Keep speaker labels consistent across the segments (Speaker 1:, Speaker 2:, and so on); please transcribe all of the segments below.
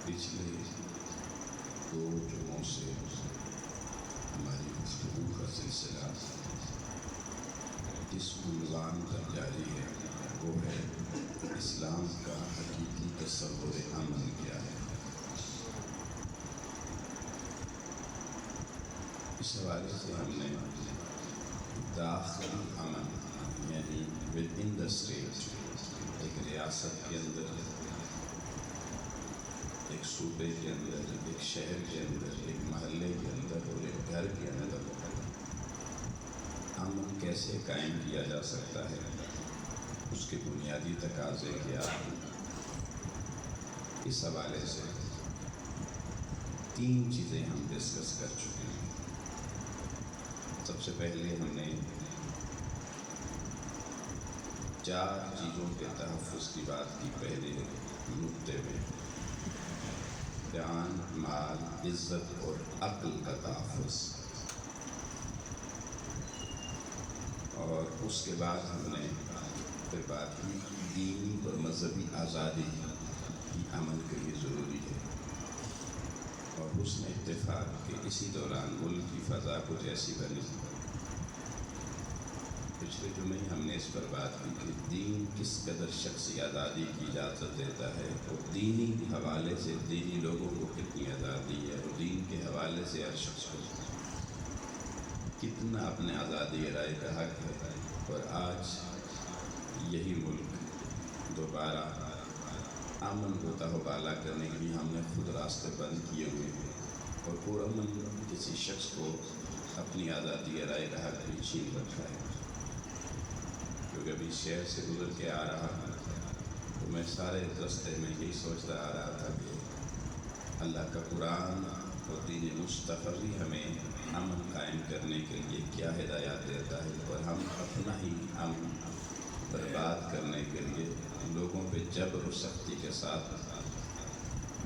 Speaker 1: پچھلے 2 جمعوں سے ہماری گفتگو کا سلسلہ جس عنوان پر جاری ہے وہ ہے اسلام کا حقیقی تصور امن کیا ہے۔ اس حوالے سے ہم نے داخلی امن یعنی ود ان دا اسٹیٹ، ایک ریاست کے اندر، ایک صوبے کے اندر، ایک شہر کے اندر، ایک محلے کے اندر اور ایک گھر کے اندر امن کیسے قائم کیا جا سکتا ہے، اس کے بنیادی تقاضے کیا ہیں۔ اس حوالے سے 3 چیزیں ہم ڈسکس کر چکے ہیں۔ سب سے پہلے ہم نے 4 چیزوں کے تحفظ کی بات کی پہلے نقطے میں، جان، مال، عزت اور عقل کا تحفظ، اور اس کے بعد ہم نے پھر بات کی دینی اور مذہبی آزادی کی امن کے لیے ضروری ہے، اور حسن اتفاق کہ اسی دوران ملک کی فضا کچھ ایسی بنی۔ پچھلے جمعے ہم نے اس پر بات کی کہ دین کس قدر شخصی آزادی کی اجازت دیتا ہے، اور دینی حوالے سے دینی لوگوں کو کتنی آزادی ہے، اور دین کے حوالے سے ہر شخص کو کتنا اپنے آزادی رائے کا حق ہے۔ اور آج یہی ملک دوبارہ امن کو تہوبالا کرنے کے لیے ہم نے خود راستے بند کیے ہوئے ہیں، اور پرامن کسی شخص کو اپنی آزادی رائے کا حق بھی چھین رکھا ہے۔ کیونکہ ابھی شہر سے گزر کے آ رہا ہوں تو میں سارے راستے میں یہی سوچتا آ رہا تھا کہ اللہ کا قرآن اور دین مصطفی ہمیں امن قائم کرنے کے لیے کیا ہدایات دیتا ہے، اور ہم اپنا ہی امن برباد کرنے کے لیے لوگوں پہ جبر و سختی کے ساتھ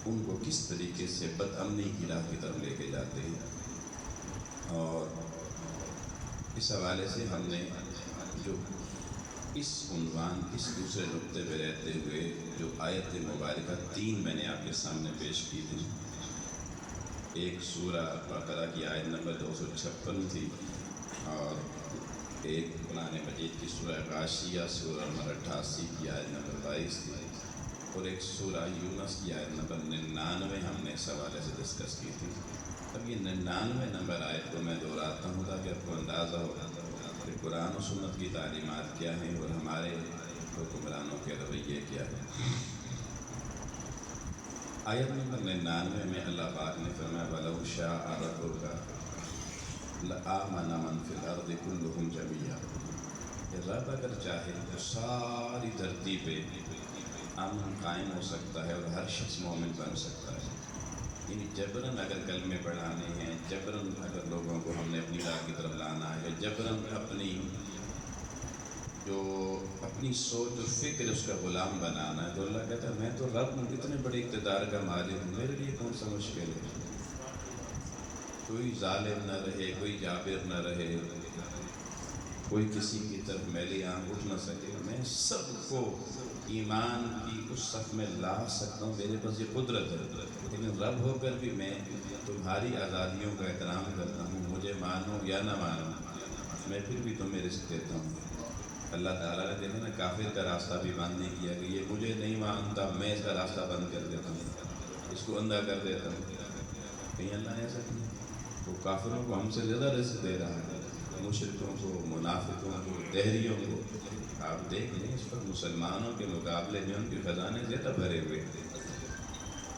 Speaker 1: ان کو کس طریقے سے بد امنی کی راہ کی طرف لے کے جاتے ہیں۔ اور اس حوالے سے ہم نے جو اس عنوان اس دوسرے نقطے پہ رہتے ہوئے جو آیت مبارکہ 3 میں نے آپ کے سامنے پیش کی تھی، ایک سورہ بقرہ کی آیت نمبر 256 تھی، اور ایک قرآن مجید کی سورہ غاشیہ سورہ نمبر 88 کی آیت نمبر 22 تھی، اور ایک سورہ یونس کی آیت نمبر 99 ہم نے اس حوالے سے ڈسکس کی تھی۔ اب یہ 99 نمبر آیت کو میں دہراتا ہوں تاکہ آپ کو اندازہ ہو کہ قرآن و سنت کی تعلیمات کیا ہیں اور ہمارے حکمرانوں کے رویے کیا ہیں۔ آیت نمبر 99 میں اللہ پاک نے فرمایا وَلَوْ شَاءَ رَبُّكَ لَآمَنَ مَنْ فِي الْأَرْضِ كُلُّهُمْ جَمِيعًا، کہ رب اگر چاہے تو ساری دھرتی پہ امن قائم ہو سکتا ہے اور ہر شخص مومن بن سکتا ہے۔ یعنی جبراً اگر کلمے پڑھانے ہیں، جبراً اگر لوگوں کو ہم نے اپنی راہ کی طرف لانا ہے، جبراً اپنی سوچ اور فکر اس کا غلام بنانا ہے، تو اللہ کہتا ہے میں تو رب ہوں، اتنے بڑے اقتدار کا مالک ہوں، میرے لیے کون سا مشکل ہے۔ کوئی ظالم نہ رہے، کوئی جابر نہ رہے، کوئی کسی کی طرف میلی آنکھ اٹھ نہ سکے، میں سب کو ایمان کی اس صف میں لا سکتا ہوں، میرے پاس یہ قدرت ہے۔ لیکن رب ہو کر بھی میں تمہاری آزادیوں کا احترام کرتا ہوں، مجھے مانو یا نہ مانو، میں پھر بھی تمہیں رزق دیتا ہوں۔ اللہ تعالیٰ نے دیکھا نا کافر کا راستہ بھی بند نہیں کیا کہ یہ مجھے نہیں مانتا، میں اس کا راستہ بند کر دیتا ہوں، اس کو اندھا کر دیتا ہوں۔ کہیں اللہ نے ایسا کیا؟ وہ کافروں کو ہم سے زیادہ رزق دے رہا ہے، مشرکوں کو، منافقوں کو، دہریوں کو۔ آپ دیکھ لیں اس پر مسلمانوں کے مقابلے میں ان کے خزانے زیادہ بھرے ہوئے۔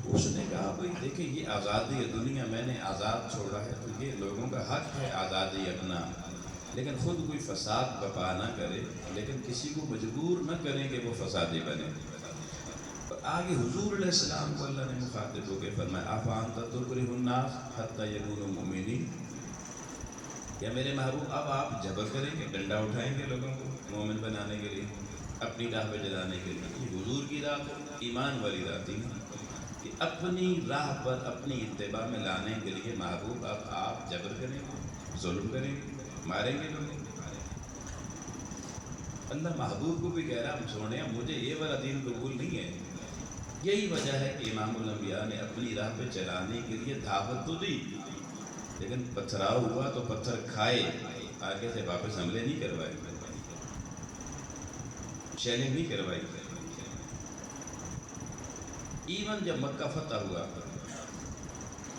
Speaker 1: اس نے کہا بھائی دیکھیں یہ آزادی ہے، دنیا میں نے آزاد چھوڑا ہے تو یہ لوگوں کا حق ہے آزادی اپنا، لیکن خود کوئی فساد برپا نہ کرے، لیکن کسی کو مجبور نہ کریں کہ وہ فسادی بنے۔ اور آگے حضور علیہ السلام کو اللہ نے مخاطب ہو کے فرمایا افانت تکرہ الناس حتی یکونوا مؤمنین، یا میرے محبوب اب آپ جبر کریں گے، ڈنڈا اٹھائیں گے لوگوں کو مومن بنانے کے لیے، اپنی راہ پہ جلانے کے لیے؟ یہ حضور کی راہ تو ایمان والی راہ تھی کہ اپنی راہ پر اپنی اتباع میں لانے کے لیے محبوب اب آپ جبر کریں گے، ظلم کریں گے، ماریں گے لوگوں کو۔ اللہ محبوب کو بھی کہہ رہا سونے مجھے یہ والا دین قبول نہیں ہے، یہی وجہ ہے کہ امام الانبیاء نے اپنی راہ پہ چلانے کے لیے دعوت تو دی، لیکن پتھراؤ ہوا تو پتھر کھائے، آگے سے واپس حملے نہیں کروائی، شیلنگ نہیں کروائی۔ ایون جب مکہ فتح ہوا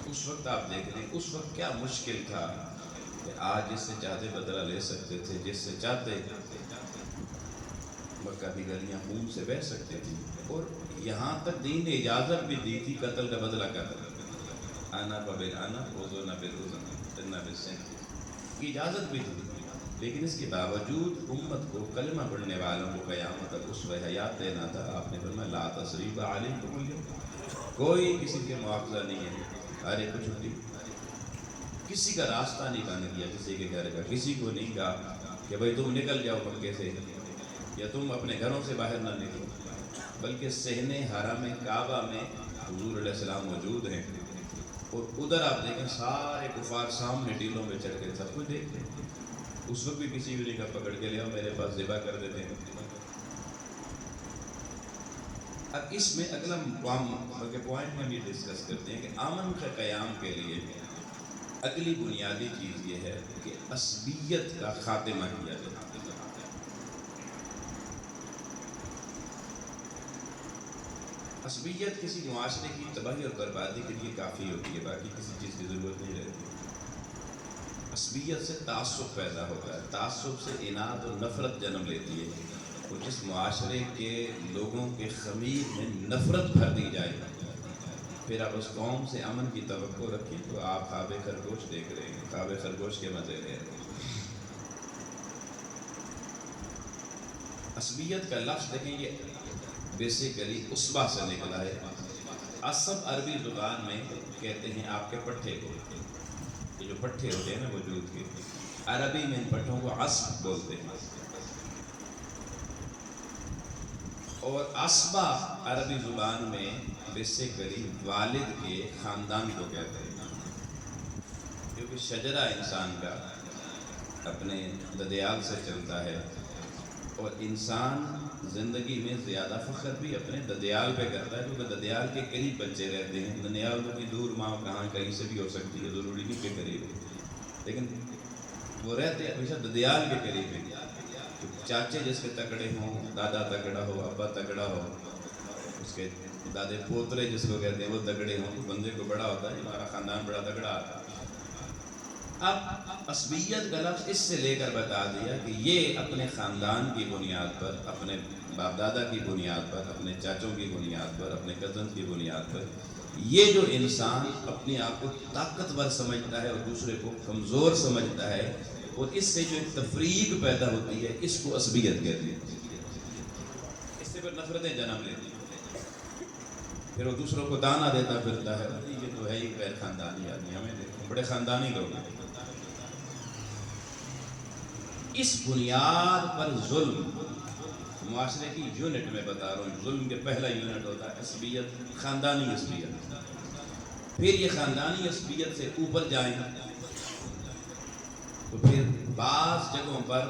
Speaker 1: اس وقت آپ دیکھ لیں اس وقت کیا مشکل تھا کہ آج جس سے چاہتے بدلہ لے سکتے تھے، جس سے چاہتے مکہ کی گلیاں خون سے بہہ سکتے تھی، اور یہاں تک دین نے اجازت بھی دی تھی قتل کا بدلہ قتل، آنا ببل آنا اوزونا بالوزن تنا بالسن کی اجازت بھی دی، لیکن اس کے باوجود امت کو کلمہ پڑھنے والوں کو قیامت تک اسوہ حیات دینا تھا۔ آپ نے فرمایا لا تثریب علیکم اليوم، کوئی کسی کے مواخذہ نہیں ہے، ہر ایک کو چھٹی، کسی کا راستہ نہیں بند کیا کسی کے گھر کا، کسی کو نہیں کہا کہ بھائی تم نکل جاؤ مکے سے یا تم اپنے گھروں سے باہر نہ نکلو، بلکہ صحن حرم کعبہ میں حضور علیہ السلام موجود ہیں، اور ادھر آپ دیکھیں سارے کفار سامنے ٹیلوں میں چڑھ کے سب کچھ دیکھتے ہیں۔ اس وقت بھی کسی بھی کا پکڑ کے لے آؤ میرے پاس ذبح کر دیتے ہیں۔ اب اس میں اگلا پوائنٹ میں بھی ڈسکس کرتے ہیں کہ امن کے قیام کے لیے اگلی بنیادی چیز یہ ہے کہ عصبیت کا خاتمہ کیا جائے۔ عصبیت کسی معاشرے کی تباہی اور بربادی کے لیے کافی ہوتی ہے، باقی کسی چیز کی ضرورت نہیں رہتی۔ عصبیت سے تعصب پیدا ہوتا ہے، تعصب سے اناد اور نفرت جنم لیتی ہے، اور جس معاشرے کے لوگوں کے خمیر میں نفرت بھر دی جائے پھر آپ اس قوم سے امن کی توقع رکھیں تو آپ خواب خرگوش دیکھ رہے ہیں، خواب خرگوش کے مزے لے رہے ہیں۔ عصبیت کا لفظ دیکھیں یہ بیسیکلی عصبہ سے نکلا ہے۔ عصب عربی زبان میں کہتے ہیں آپ کے پٹھے کو، یہ جو پٹھے ہوتے ہیں نا وجود کے، عربی میں ان پٹھوں کو عصب بولتے ہیں، اور عصبہ عربی زبان میں بیسیکلی والد کے خاندان کو کہتے ہیں، کیونکہ شجرہ انسان کا اپنے ددیال سے چلتا ہے، اور انسان زندگی میں زیادہ فخر بھی اپنے ددیال پہ کرتا ہے، کیونکہ ددیال کے قریب بچے رہتے ہیں۔ ددیال کی دور ماں کہاں کہیں سے بھی ہو سکتی ہے، ضروری نہیں کہ قریب ہو، لیکن وہ رہتے ہیں ہمیشہ ددیال کے قریب ہیں۔ چاچے جس کے تگڑے ہوں، دادا تگڑا ہو، ابا تگڑا ہو، اس کے دادے پوترے جس کو کہتے ہیں وہ تگڑے ہوں، تو بندے کو بڑا ہوتا ہے، ہمارا خاندان بڑا تگڑا آتا ہے۔ اب عصبیت کا لفظ اس سے لے کر بتا دیا کہ یہ اپنے خاندان کی بنیاد پر، اپنے باپ دادا کی بنیاد پر، اپنے چاچوں کی بنیاد پر، اپنے کزن کی بنیاد پر، یہ جو انسان اپنے آپ کو طاقتور سمجھتا ہے اور دوسرے کو کمزور سمجھتا ہے، اور اس سے جو ایک تفریق پیدا ہوتی ہے، اس کو عصبیت کہتے ہیں۔ اس سے پھر نفرتیں جنم لیتی ہیں، پھر وہ دوسروں کو دانا دیتا پھرتا ہے، یہ تو ہے ہی غیر خاندانی آدمی، ہمیں دیکھیں بڑے خاندانی لوگ ہیں۔ اس بنیاد پر ظلم، معاشرے کی یونٹ میں بتا رہا ہوں، ظلم کے پہلا یونٹ ہوتا ہے عصبیت، خاندانی عصبیت۔ پھر یہ خاندانی عصبیت سے اوپر جائیں تو پھر بعض جگہوں پر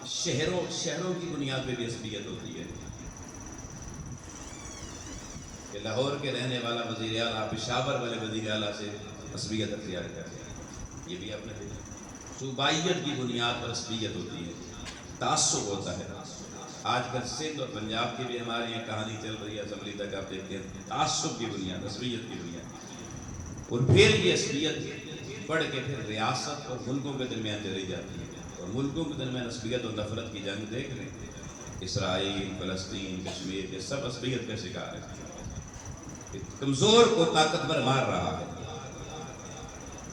Speaker 1: شہروں کی بنیاد پہ بھی عصبیت ہوتی ہے، کہ لاہور کے رہنے والا وزیر اعلیٰ پشاور والے وزیر اعلیٰ سے عصبیت اختیار کرتے ہیں، یہ بھی آپ نے دیکھا۔ صوبائیت کی بنیاد پر عصبیت ہوتی ہے، تعصب ہوتا ہے۔ آج کل سندھ اور پنجاب کی بھی ہمارے یہاں کہانی چل رہی ہے، اسمبلی تک آپ دیکھتے ہیں، تعصب کی بنیاد، عصبیت کی بنیاد، اور پھر یہ عصبیت بڑھ کے پھر ریاست اور ملکوں کے درمیان چلی جاتی ہے، اور ملکوں کے درمیان عصبیت اور نفرت کی جنگ دیکھ رہے ہیں۔ اسرائیل، فلسطین، کشمیر، یہ سب عصبیت کا شکار ہے، کمزور کو طاقتور مار رہا ہے۔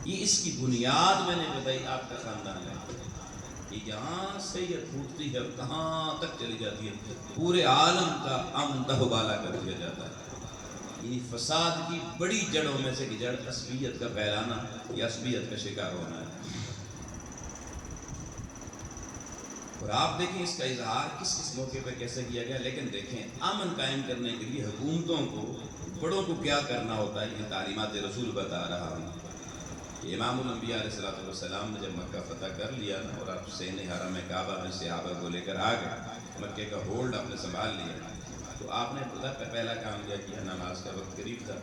Speaker 1: یہ اس کی بنیاد میں نے بتائی، آپ کا خاندان ہے، یہ یہاں سے یہ پھوٹتی ہے اور کہاں تک چلی جاتی ہے، پورے عالم کا امن تہوبالا کر دیا جاتا ہے۔ یعنی فساد کی بڑی جڑوں میں سے جڑ عصبیت کا پھیلانا یا عصبیت کا شکار ہونا ہے۔ اور آپ دیکھیں اس کا اظہار کس کس موقع پہ کیسے کیا گیا، لیکن دیکھیں امن قائم کرنے کے لیے حکومتوں کو، بڑوں کو کیا کرنا ہوتا ہے، یہ تعلیمات رسول بتا رہا ہوں۔ امام الانبیاء علیہ السلام نے جب مکہ فتح کر لیا نا، اور آپ صحن حرم کعبہ میں صحابہ کو لے کر آ گئے، مکے کا ہولڈ آپ نے سنبھال لیا، تو تو آپ نے پہلا کام کیا کیا، نماز کا وقت قریب تھا،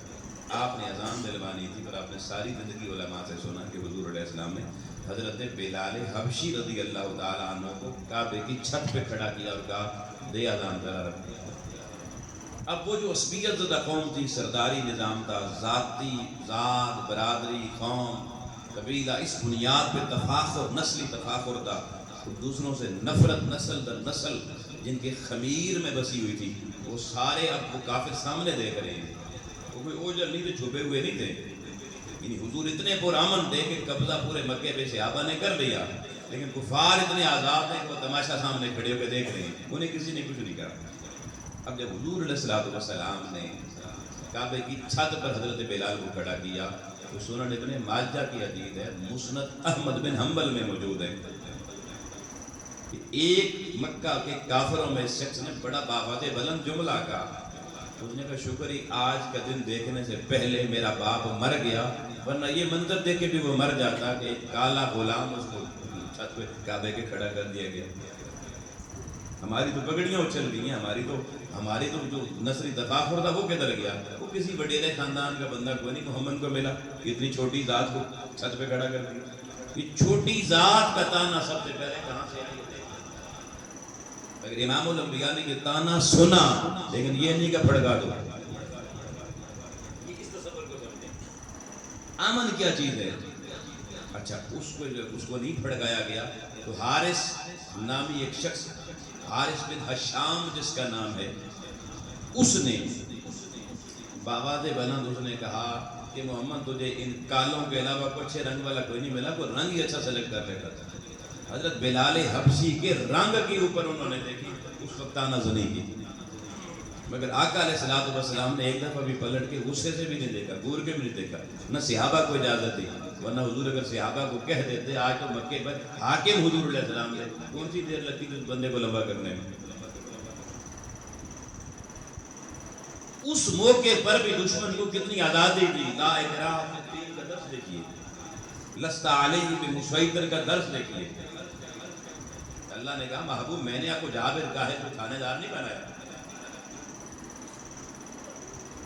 Speaker 1: آپ نے اذان دلوانی تھی، پر آپ نے ساری زندگی علماء سے سنا کہ حضور علیہ السلام نے حضرت بلال حبشی رضی اللہ تعالیٰ عنہ کو کعبے کی چھت پہ کھڑا کیا اور کہا دے اذان کرا رکھ دیا۔ اب وہ جو عصبیت زدہ قوم تھی، سرداری نظام تھا، ذاتی ذات برادری قوم قبیلہ، اس بنیاد پہ تفاخر، نسلی تفاخر تھا، دوسروں سے نفرت نسل در نسل جن کے خمیر میں بسی ہوئی تھی، وہ سارے اب وہ کافر سامنے دیکھ رہے ہیں۔ وہ کوئی اوجل نہیں تھے، چھپے ہوئے نہیں تھے، یعنی حضور اتنے پرامن تھے کہ قبضہ پورے مکے پہ صحابہ نے کر لیا، لیکن کفار اتنے آزاد ہیں کہ وہ تماشا سامنے کھڑے ہو کے دیکھ رہے ہیں، انہیں کسی نے کچھ نہیں کہا۔ اب جب حضور علیہ السلام نے کعبے کی چھت پر حضرت بلال کو کھڑا کیا تو سنن ابن ماجہ کی حدیث ہے، مسند احمد بن حنبل میں موجود ہے کہ ایک مکہ کے کافروں میں شخص نے بڑا باواد بلند جملہ کہا، اس نے کہا شکر ہی آج کا دن دیکھنے سے پہلے میرا باپ مر گیا، ورنہ یہ منظر دیکھ کے بھی وہ مر جاتا کہ ایک کالا غلام اس کو چھت پہ کعبے کے کھڑا کر دیا گیا۔ ہماری تو پگڑیاں اچھل گئی ہیں، ہماری تو جو نسلی تفاخر تھا وہ کدھر گیا؟ وہ کسی وڈیرے خاندان کا بندہ کوئی نہیں محمد کو ملا، اتنی چھوٹی ذات کو چھت پہ کھڑا کر دیا۔ یہ چھوٹی ذات کا تانا سب سے پہلے کہاں سے آئی؟ اگر امام الانبیاء نے یہ تانا سنا لیکن یہ نہیں کہ پھڑکا دو، یہ اس تصور کو سمجھیں۔ امن کیا چیز ہے؟ اچھا اس کو نہیں پھڑکایا گیا تو حارث نامی ایک شخص، حارث بن حشام جس کا نام ہے، اس نے باواد بلند اس نے کہا کہ محمد تجھے ان کالوں کے علاوہ کوئی اچھے رنگ والا کوئی نہیں ملا، کوئی رنگ ہی اچھا سلیکٹ کر لیتا تھا۔ حضرت بلال حبشی کے رنگ کے اوپر انہوں نے دیکھی، اس وقت تانا زنی کی، مگر آقا علیہ السلام نے ایک دفعہ بھی پلٹ کے غصے سے بھی نہیں دیکھا، گور کے بھی نہیں دیکھا، نہ صحابہ کو اجازت دی، ورنہ حضور اگر صحابہ کو کہہ دیتے آج تو مکے پر حاکم حضور علیہ السلام تھے، کون سی دیر لگتی تھی اس بندے کو لمبا کرنے میں۔ اس موقع پر بھی دشمن کو کتنی آزادی دی، لا اکراہ فی الدین کا درس دیکھیے، لست علیہ بمسیطر کا درس دیکھیے۔ اللہ نے کہا محبوب میں نے آپ کو جابر قاہد کو تھانے دار نہیں بنایا،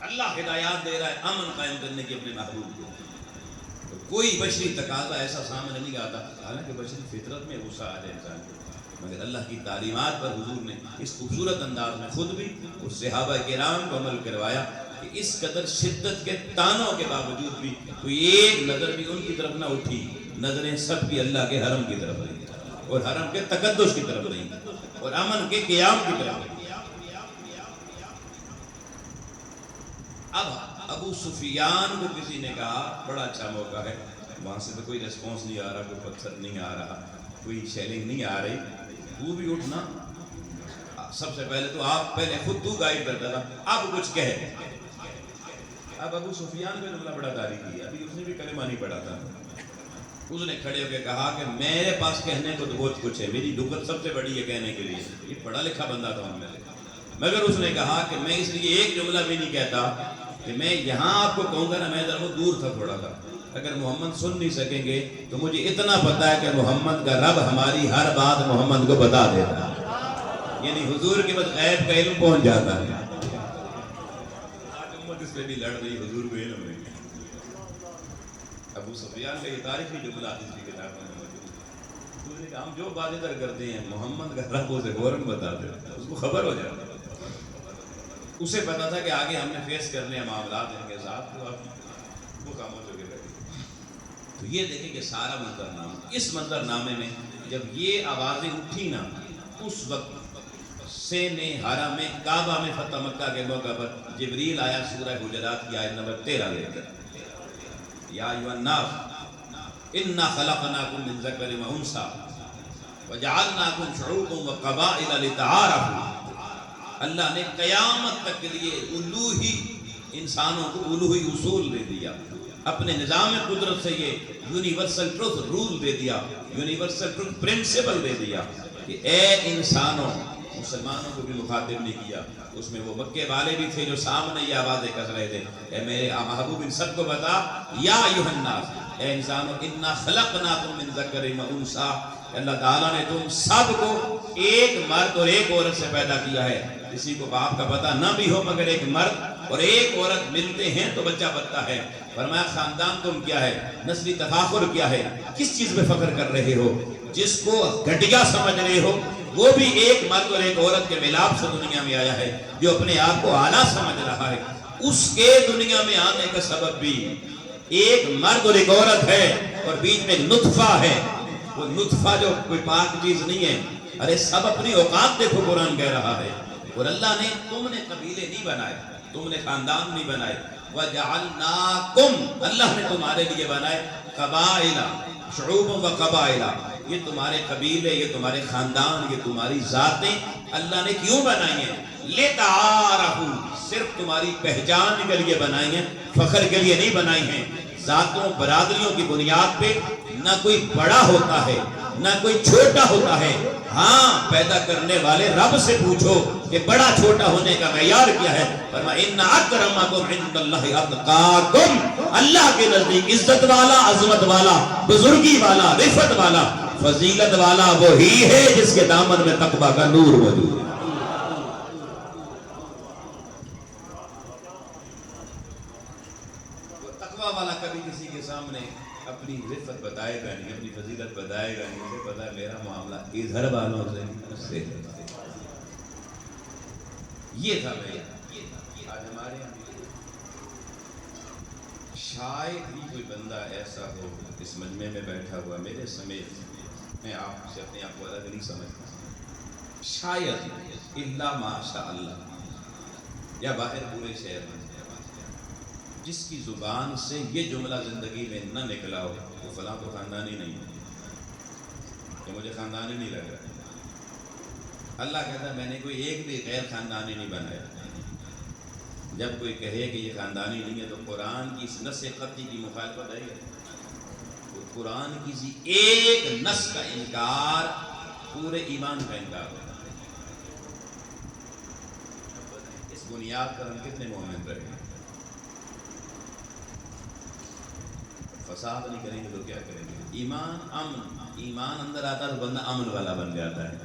Speaker 1: اللہ ہدایات دے رہا ہے امن قائم کرنے کی اپنے محبوب کو، تو کوئی بشری تقاضا ایسا سامنے نہیں آتا، حالانکہ بشری فطرت میں غصہ آ جائے انسان کو، مگر اللہ کی تعلیمات پر حضور نے اس خوبصورت انداز میں خود بھی اور صحابہ کرام کو عمل کروایا کہ اس قدر شدت کے تانوں کے باوجود بھی کوئی ایک نظر بھی ان کی طرف نہ اٹھی، نظریں سب کی اللہ کے حرم کی طرف رہی اور حرم کے تقدس کی طرف رہی اور امن کے قیام کی طرف رہی۔ اب ابو سفیان کو کسی نے کہا بڑا اچھا موقع ہے، وہاں سے تو کوئی ریسپانس نہیں آ رہا، کوئی پتھر نہیں آ رہا، کوئی شیلنگ نہیں آ رہی، تو بھی اٹھنا، سب سے پہلے تو آپ پہلے خود تو گائیڈ کرتا تھا، اب کچھ کہے۔ اب ابو سفیان کو جملہ بڑا تاریخ کیا، ابھی اس نے بھی کلمہ نہیں پڑھا تھا، اس نے کھڑے ہو کے کہا کہ میرے پاس کہنے کو تو بہت کچھ ہے، میری ڈکت سب سے بڑی ہے کہنے کے لیے، یہ پڑھا لکھا بندہ تھا ان میں سے، مگر اس نے کہا کہ میں اس لیے ایک جملہ بھی نہیں کہتا کہ میں یہاں آپ کو کہوں گا نا، میں ذرا دور تھا تھوڑا تھا، اگر محمد سن نہیں سکیں گے تو مجھے اتنا پتا ہے کہ محمد کا رب ہماری ہر بات محمد کو بتا دیتا ہے، یعنی حضور کے بعد غیب کا علم پہنچ جاتا ہے۔ آج امت اس پہ بھی لڑ رہی، حضور کو علم نہیں۔ ابو سفیان کا یہ تاریخی جملہ حدیث کی کتاب میں موجود ہے، ہم جو بات ادھر کرتے ہیں محمد کا رب اسے فوراً بتا دیتا، اس کو خبر ہو جاتا، اسے پتا تھا کہ آگے ہم نے فیس کرنے ہیں معاملات ان کے ساتھ، تو اب وہ خاموش ہو کے بیٹھے۔ تو یہ دیکھیں کہ سارا منظرنامہ، اس منظرنامے میں جب یہ آوازیں اٹھی نا، اس وقت سے نے حرم میں کعبہ میں فتح مکہ کے موقع پر جبریل آیا، سورہ حجرات کی آیت نمبر 13 لے کر، یا ایھا الناس انا خلقناکم من ذکر و انثی وجعلناکم شعوبا وقبائل لتعارفوا۔ اللہ نے قیامت تک کے لیے الوہی انسانوں کو الوہی اصول دے دیا، اپنے نظام قدرت سے یہ یونیورسل ٹروتھ رول دے دیا، یونیورسل ٹروتھ پرنسپل دے دیا کہ اے انسانوں، مسلمانوں کو بھی مخاطب نہیں کیا، اس میں وہ مکے والے بھی تھے جو سامنے یہ آوازیں کر رہے تھے، اے میرے محبوب ان سب کو بتا، یا ایھا الناس، اے انسانوں، انا خلقناکم من ذکر و انثی، اللہ تعالیٰ نے تم سب کو ایک مرد اور ایک عورت سے پیدا کیا ہے، کسی کو باپ کا پتہ نہ بھی ہو مگر ایک مرد اور ایک عورت ملتے ہیں تو بچہ بنتا ہے۔ فرمایا خاندان تم کیا ہے، نسلی تفاخر کیا ہے، کس چیز پہ فخر کر رہے ہو؟ جس کو گھٹیا سمجھ رہے ہو وہ بھی ایک مرد اور ایک عورت کے ملاپ سے دنیا میں آیا ہے۔ جو اپنے آپ کو اعلیٰ سمجھ رہا ہے اس کے دنیا میں آنے کا سبب بھی ایک مرد اور ایک عورت ہے، اور بیچ میں نطفہ ہے۔ وہ نطفہ جو کوئی پاک چیز نہیں ہے۔ ارے سب اپنی اوقات دیکھو، قرآن کہہ رہا ہے۔ اور اللہ نے تم نے قبیلے نہیں بنائے، تم نے خاندان نہیں بنائے، وَجَعَلْنَاكُمْ اللہ نے تمہارے لیے بنائے قبائل، شعوب و قبائل، یہ تمہارے قبیلے، یہ تمہارے خاندان، یہ تمہاری ذاتیں اللہ نے کیوں بنائی ہیں؟ لِتَعَارَفُوا صرف تمہاری پہچان کے لیے بنائی ہیں، فخر کے لیے نہیں بنائی ہیں۔ ذاتوں برادریوں کی بنیاد پہ نہ کوئی بڑا ہوتا ہے نہ کوئی چھوٹا ہوتا ہے۔ ہاں پیدا کرنے والے رب سے پوچھو کہ بڑا چھوٹا ہونے کا معیار کیا ہے؟ فرمایا ان اکرمکم عند اللہ اتقاکم، اللہ کے نزدیک عزت والا، عظمت والا، بزرگی والا، رفعت والا، فضیلت والا وہی ہے جس کے دامن میں تقویٰ کا نور موجود ہے۔ تقویٰ والا کبھی کسی کے سامنے اپنی رفت بتائے گا نہیں، اپنی فضیلت بتائے گا نہیں، اسے پتا ہے میرا معاملہ ادھر والوں سے یہ تھا۔ میں آج ہمارے یہاں شاید ہی کوئی بندہ ایسا ہو اس مجمع میں بیٹھا ہوا میرے سمیت، میں آپ سے اپنے آپ کو الگ نہیں سمجھتا، شاید الا ماشاء اللہ، یا باہر پورے شہر میں جس کی زبان سے یہ جملہ زندگی میں نہ نکلا ہو وہ فلاں تو خاندانی نہیں ہے، کہ مجھے خاندانی نہیں لگ رہا۔ اللہ کہتا ہے میں نے کوئی ایک بھی غیر خاندانی نہیں بنایا۔ جب کوئی کہے کہ یہ خاندانی نہیں ہے تو قرآن کی اس نص قطعی کی مخالفت ہے۔ تو قرآن کی ایک نص کا انکار پورے ایمان کا انکار ہے۔ اس بنیاد پر ہم کتنے مومن رہے ہیں؟ فساد نہیں کریں گے تو کیا کریں گے؟ ایمان امن، ایمان اندر آتا ہے تو بندہ امن والا بن جاتا ہے۔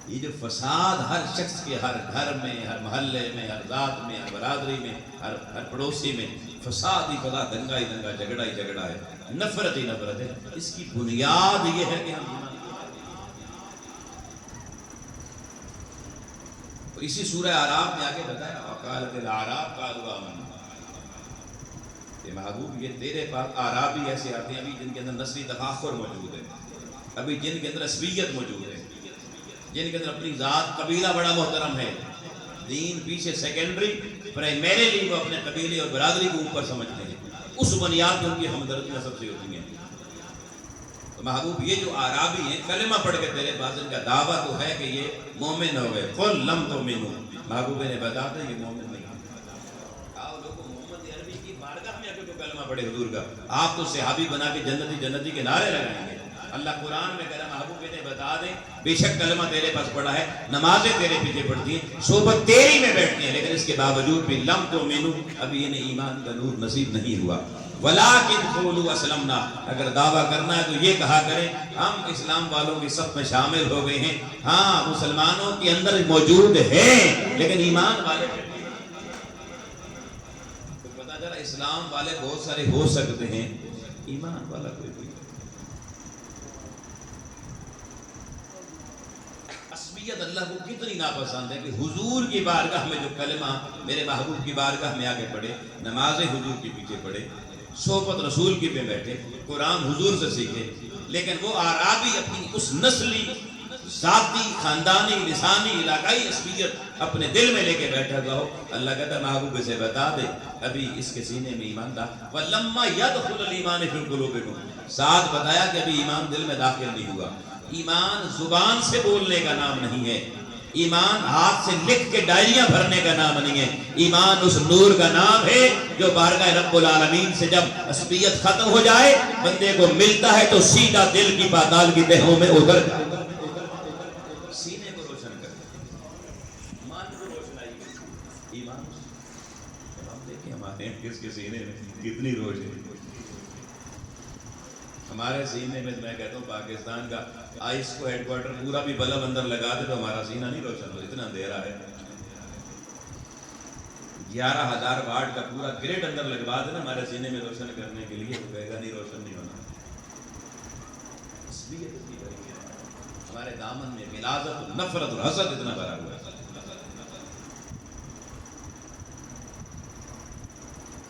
Speaker 1: یہ جو فساد ہر شخص کے، ہر گھر میں، ہر محلے میں، ہر ذات میں، ہر برادری میں، ہر پڑوسی میں فساد ہی فساد، دنگا ہی دنگا، جھگڑا ہی جھگڑا ہے، نفرت ہی نفرت ہے۔ اس کی بنیاد یہ ہے کہ ہم اسی سورہ اعراف میں آگے بتایا وقالت الاعراب قالوا آمنا، کہ محبوب یہ تیرے پاس اعرابی ایسے آتے ہیں ابھی جن کے اندر نسلی تفاخر موجود ہے، ابھی جن کے اندر عصبیت موجود ہے، جن کے اندر اپنی ذات قبیلہ بڑا محترم ہے، دین پیچھے سیکنڈری، پرائمیریلی وہ اپنے قبیلے اور برادری کو اوپر سمجھتے ہیں۔ اس بنیاد میں ان کی ہمدردیاں سب سے ہوتی ہیں۔ تو محبوب یہ جو اعرابی ہیں کلمہ پڑھ کے تیرے پاس ان کا دعویٰ تو ہے کہ یہ مومن ہو گئے، قل لم تؤمنوا، محبوب نے بتا دیں یہ مومن نہیں۔ آؤ لوگوں محمد عربی کی بارگاہ میں آ کے کلمہ پڑھے حضور کا، آپ تو صحابی بنا کے جنتی جنتی کے نعرے لگائیں گے۔ اللہ قرآن میں کہہ رہا محبوب انہیں بتا دیں بے شک کلمہ تیرے پاس پڑا ہے، نمازیں تیرے پیچھے پڑتی ہیں، صحبت تیری میں بیٹھتی ہیں، لیکن اس کے باوجود بھی لم تؤمنوا، ابھی انہیں ایمان کا نور نصیب نہیں ہوا۔ وَلَٰكِنْ قُولُوا أَسْلَمْنَا، اگر دعویٰ کرنا ہے تو یہ کہا کریں ہم اسلام والوں کی صف میں شامل ہو گئے ہیں۔ ہاں مسلمانوں کے اندر موجود ہیں لیکن ایمان والے تو پتہ چلا اسلام والے بہت سارے ہو سکتے ہیں، ایمان والا کوئی نہیں۔ عصبیت اللہ کو کتنی ناپسند ہے کہ حضور کی بارگاہ میں جو کلمہ میرے محبوب کی بارگاہ میں آگے پڑھے، نمازیں حضور کے پیچھے پڑھے، صحبت رسول کی پہ بیٹھے، قرآن حضور سے سیکھے، لیکن وہ اعرابی اپنی اس نسلی، ذاتی، خاندانی، لسانی، علاقائی عصبیت اپنے دل میں لے کے بیٹھا ہوا ہو۔ اللہ کہتا ہے محبوب سے بتا دے ابھی اس کے سینے میں ایمان تھا۔ وَلَمَّا يَدْخُلَ الْإِيمَانِ فِي قُلُوبِكُمْ، ساتھ بتایا کہ ابھی ایمان دل میں داخل نہیں ہوا۔ ایمان زبان سے بولنے کا نام نہیں ہے، ایمان ہاتھ سے لکھ کے ڈائریاں بھرنے کا نام نہیں ہے، ایمان اس نور کا نام ہے جو بارگاہ رب العالمین سے جب عصبیت ختم ہو جائے بندے کو ملتا ہے تو سیدھا دل کی پاتال کی تہوں میں اتر جائے، سینے کو روشن کر ایمان کو روشنائی کر ایمان۔ ہم دیکھیں ہمارے کس کے سینے میں کتنی روشنی۔ ہمارے سینے میں میں کہتا ہوں پاکستان کا آئس کو ہیڈ کوارٹر پورا بھی بلب اندر لگا دے تو ہمارا سینہ نہیں روشن ہو، اتنا اندھیرا ہے۔ 11,000 واٹ کا پورا گریڈ اندر لگوا دے نا ہمارے سینے میں روشن کرنے کے لیے، تو کہے گا نہیں روشن نہیں ہونا۔ ہمارے دامن میں غلاظت، نفرت اور حسد اتنا بھرا ہوا ہے۔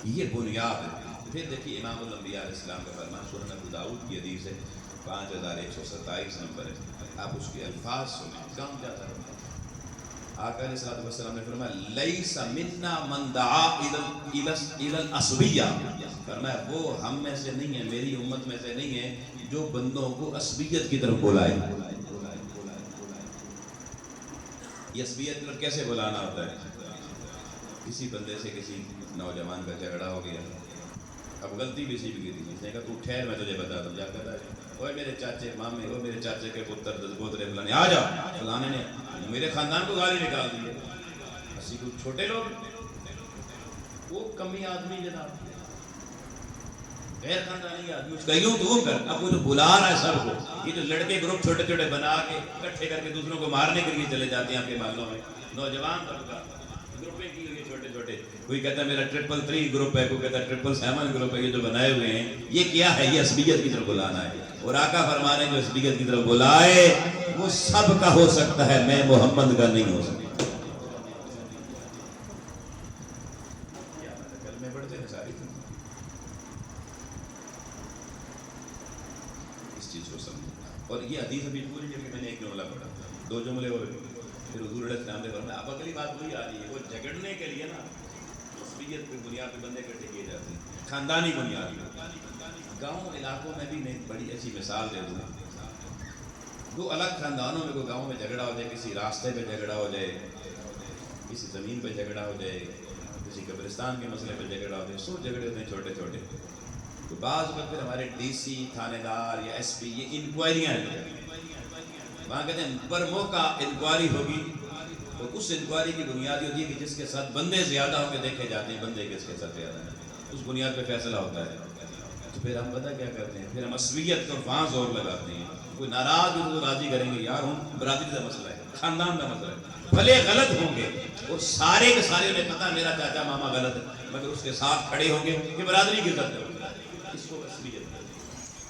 Speaker 1: یہ بنیاد ہے۔ پھر دیکھیے امام الانبیاء علیہ السلام کا فرمان سنن ابو داؤد کی حدیث ہے 5127 نمبر ہے، آپ اس کے الفاظ سنیں، کام جاتا ہے۔ آقا علیہ الصلوۃ والسلام نے فرمایا لیس منا من دعا الی العصبیہ، فرمایا وہ ہم میں سے نہیں ہے، میری امت میں سے نہیں ہے جو بندوں کو عصبیت کی طرف بلائے۔ یہ عصبیت کی طرف کیسے بلانا ہوتا ہے؟ کسی بندے سے کسی نوجوان کا جھگڑا ہو گیا، اب غلطی بھی سی بھی اس نے کہا تو ٹھہر میں تجھے بتا دوں، جا کر اوے میرے چاچے مامے، وہ میرے چاچے کے پتر دزگوترے فلانے آ جاؤ، فلانے نے میرے خاندان کو گالی نکال دی ہے۔ اسی کو چھوٹے لوگ، وہ کمی آدمی جناب، غیر خاندانی آدمی، اس کا یوں تو کر، اب وہ جو بلا رہا ہے سب کو، یہ جو لڑکے گروپ چھوٹے چھوٹے بنا کے اکٹھے کر کے دوسروں کو مارنے کے لیے چلے جاتے ہیں آپ کے محلوں میں، نوجوان طبقہ گروپیں کی ہوئی چھوٹے چھوٹے، کوئی کہتا ہے میرا 333 گروپ ہے، کوئی کہتا ہے 777 گروپ ہے، یہ جو بنائے ہوئے ہیں یہ کیا ہے؟ یہ عصبیت کی طرف بلانا ہے۔ اور آقا فرما رہے ہیں جو عصبیت کی طرف بلائے وہ سب کا ہو سکتا ہے، میں محمد کا نہیں ہو سکتا۔ کلمے پڑھتے ہیں ساری، اس چیز کو سمجھو۔ اور یہ حدیث ابھی پوری جگہ میں نے ایک جملہ پڑھا، 2 جملے اور پھر حضور علیہ السلام نے فرمایا اب اگلی بات وہی آ رہی ہے، وہ جھگڑنے کے لیے نا عصبیت پہ بنیاد پہ بندے اکٹھے کیے جاتے ہیں، خاندانی بنیاد پہ۔ گاؤں علاقوں میں بھی میں بڑی اچھی مثال دے دوں، 2 الگ خاندانوں میں کوئی گاؤں میں جھگڑا ہو جائے، کسی راستے پہ جھگڑا ہو جائے، کسی زمین پہ جھگڑا ہو جائے، کسی قبرستان کے مسئلے پہ جھگڑا ہو جائے، سو جھگڑے ہوتے ہیں چھوٹے چھوٹے، تو بعض وقت پھر ہمارے ڈی سی، تھانے دار یا ایس پی یہ انکوائریاں ہیں، وہاں کہتے ہیں پر موقع انکوائری ہوگی، تو اس انکوائری کی بنیاد ہوتی ہے کہ جس کے ساتھ بندے زیادہ ہو کے دیکھے جاتے ہیں، بندے کس کے ساتھ زیادہ ہیں، اس بنیاد پہ فیصلہ ہوتا ہے۔ تو پھر ہم پتہ کیا کرتے ہیں، پھر ہم عصبیت کو وہاں زور لگاتے ہیں، کوئی ناراض ہو تو راضی کریں گے، یار ہوں برادری کا مسئلہ ہے، خاندان کا مسئلہ ہے، بھلے غلط ہوں گے اور سارے کے سارے انہیں پتہ میرا چاچا ماما غلط ہے، مگر اس کے ساتھ کھڑے ہوں گے کہ برادری کی عزت کرو، اس کو عصبیت ہے۔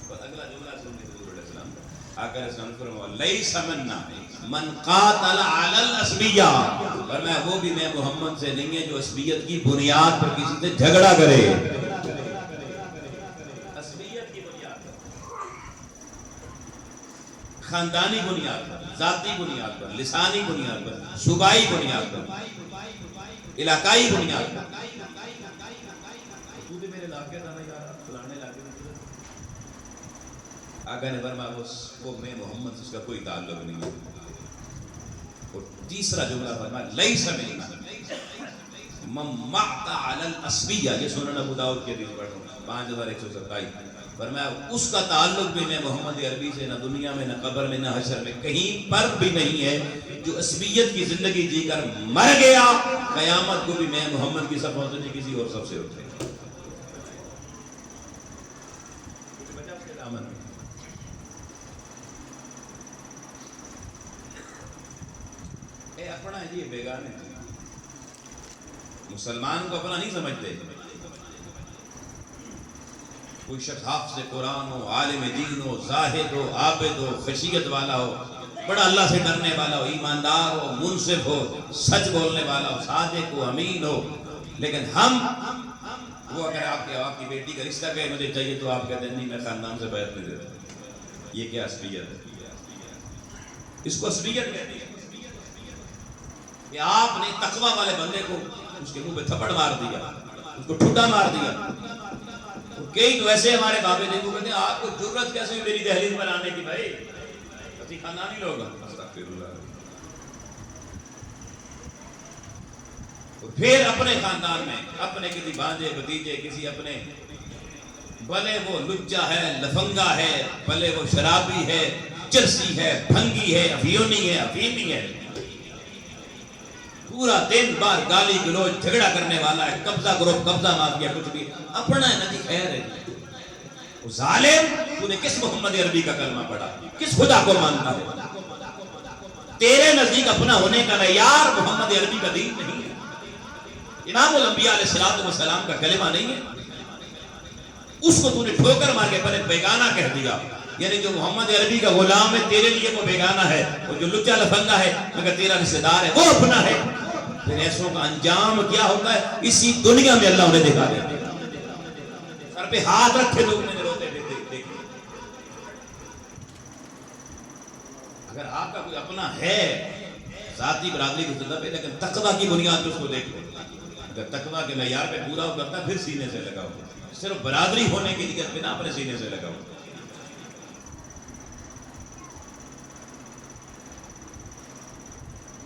Speaker 1: اور اگلا جملہ سننے حضور علیہ السلام کا، آقا علیہ السلام فرمایا لیس منا من قاتل علی العصبیہ، فرمایا وہ بھی میں محمد سے نہیں ہے جو عصبیت کی بنیاد پر کسی سے جھگڑا کرے۔ عصبیت کی بنیاد پر، خاندانی بنیاد پر، ذاتی بنیاد پر، لسانی بنیاد پر، صوبائی بنیاد پر، علاقائی بنیاد پر، تو بھی میرے علاقے کا نہیں یار، فلانے علاقے میں، آقا نے فرمایا وہ میں محمد سے اس کا کوئی تعلق نہیں ہے۔ اور تیسرا جملہ فرمایا لیس منا من مات علی العصبیہ، یہ سنن ابو داؤد کی حدیث پڑھ رہا ہوں 5127، فرمایا اس کا تعلق بھی میں محمد عربی سے نہ دنیا میں، نہ قبر میں، نہ حشر میں، کہیں پر بھی نہیں ہے۔ جو عصبیت کی زندگی جی کر مر گیا، قیامت کو بھی میں محمد کی صف ہوتے نہیں، کسی اور صف سے ہوتے۔ اپنا ہے جی، بیگانے مسلمان کو اپنا نہیں سمجھتے۔ کوئی شخص حافظ قرآن ہو، عالم دین ہو، زاہد ہو، عابد ہو، خشیت والا ہو، بڑا اللہ سے ڈرنے والا ہو، ایماندار ہو، منصف ہو، سچ بولنے والا ہو، صادق ہو، امین ہو، لیکن ہم وہ اگر آپ کی بیٹی کا رشتہ کہے مجھے چاہیے تو آپ کہتے ہیں نہیں میں خاندان سے بیعت نہیں دیتا۔ یہ کیا عصبیت ہے؟ اس کو عصبیت کہتے ہیں کہ آپ نے تقوی والے بندے کو اس کے منہ پہ تھپڑ مار دیا، اس کو ٹھڈا مار دیا۔ کئی تو ایسے ہمارے بابے دیکھو کہتے ہیں آپ کو جرت کیسے ہوئی میری دہلیز پر آنے کی؟ بھائی اسی خاندانی لوگ ہیں۔ پھر اپنے خاندان میں اپنے کسی بھانجے بھتیجے، کسی اپنے، بھلے وہ لچا ہے، لفنگا ہے، بھلے وہ شرابی ہے، چرسی ہے، بھنگی ہے، افیونی ہے، افیمی ہے، پورا دن بار گالی گلوچ جھگڑا کرنے والا ہے، قبضہ گروپ قبضہ مار دیا، کچھ بھی اپنا ہے نا جی، خیر ہے۔ ظالم تو نے کس محمد عربی کا کلمہ پڑھا، کس خدا کو مانتا ہے؟ تیرے نزدیک اپنا ہونے کا معیار محمد عربی کا دین نہیں ہے، امام الانبیاء علیہ السلام کا کلمہ نہیں ہے، اس کو تو نے ٹھوکر مار کے پہلے بیگانہ کہہ دیا۔ یعنی جو محمد عربی کا غلام ہے تیرے لیے وہ بیگانہ ہے، اور جو لچا لفنگا ہے مگر تیرا رشتہ دار ہے وہ اپنا ہے۔ پھر ایسوں کا انجام کیا ہوتا ہے اسی دنیا میں اللہ انہیں دکھا دیتا ہے۔ سر پہ ہاتھ رکھے لوگ نے روتے ہوئے دیکھے۔ اگر آپ کا کوئی اپنا ہے ذاتی برادری کی سطح پہ، لیکن تقویٰ کی بنیاد پہ اس کو دیکھو، اگر تقویٰ کے معیار پہ پورا کرتا ہے پھر سینے سے لگاؤ، صرف برادری ہونے کی نیت پہ نہ اپنے سینے سے لگاؤ۔